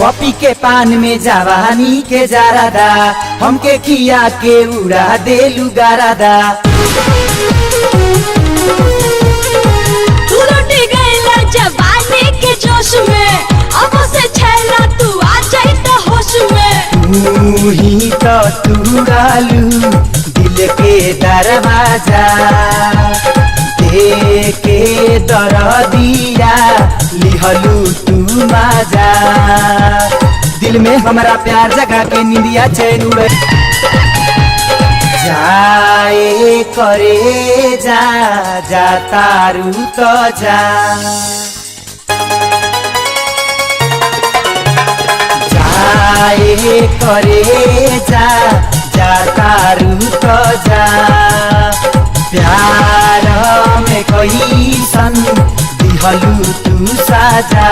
पपी के पान में जवानी के जारादा हमके खिया के उड़ा देलू गारादा। तू लुट गईला जवानी के जोश में, अब से छैला तू आ जाई त होश में। तू ही तो तुड़ालू दिल के दरवाजा, देके दरदिया लिहलू तू मजा। दिल में हमारा प्यार जगा के निंदिया चैन उड़े जाए करे जा तारू तो जा। जाए करे जा तारू तो जा। प्यार में कोई सन दिहलू तू साजा।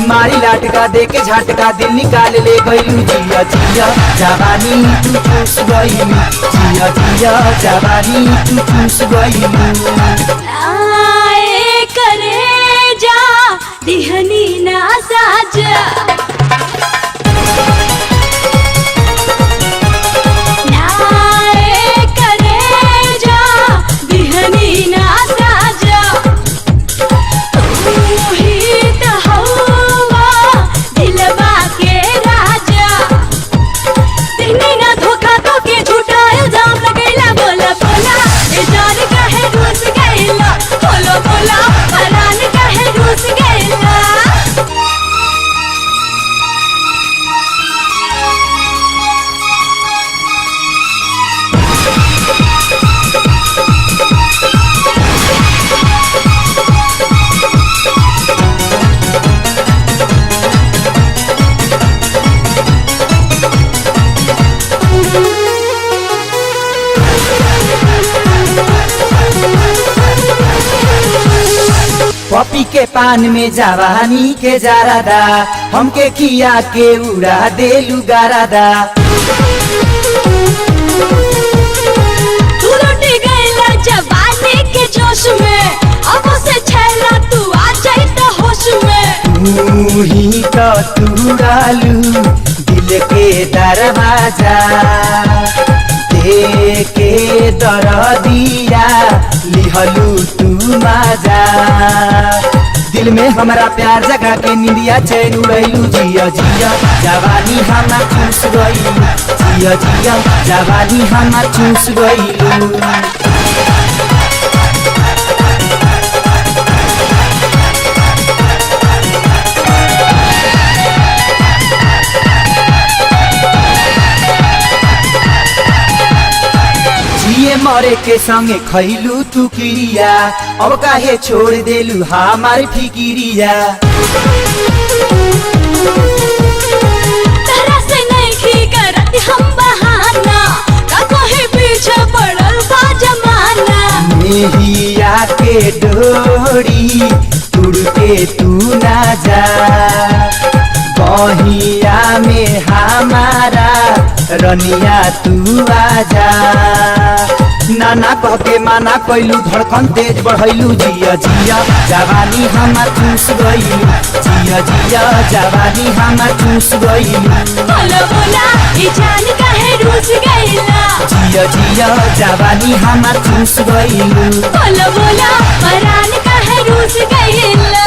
मारी लाटका दे के झटका दिल निकाल ले गईलू। जिया जिया जवानी तू चूस गईलू, जिया जिया जवानी तू चूस गईलू। आए करे जा दिहनी ना साजा। पपी के पान में जवानी के जारादा हमके खिया के उड़ा देलू गारादा। तू लुट गईला जवानी के जोश में, अब से छैला तू आ जाई त होश में। तू ही तो तुड़ालू दिल के दरवाजा, देके दरदिया लिहलू तू मजा। दिल में हमारा प्यार जगा के निंदिया चैन उड़ैलू। जिया जिया जवानी हमा चूस गईलू, जिया जिया जवानी हमा चूस गईलू। जिए मरे के संगे खैलू तू किरिया, अब काहे छोड़ देलू हमार फिकिरिया। तरह से नहीं करत हम बहाना, का कहे पीछे पड़ल बा जमाना। मेहिया के डोरी तुड़ के तू ना जा, बहिया में हमारा रनिया तू आजा। नाना कह के माना कैलू धड़कन तेज बढ़ैलू। जिया जिया जवानी हमार चूस गईलू, जिया जिया जवानी हमार चूस गईलू। बोला बोला ई जान काहे रूस गईला, जिया जिया जवानी हमार चूस गईलू। बोला बोला परान काहे रूस गईला।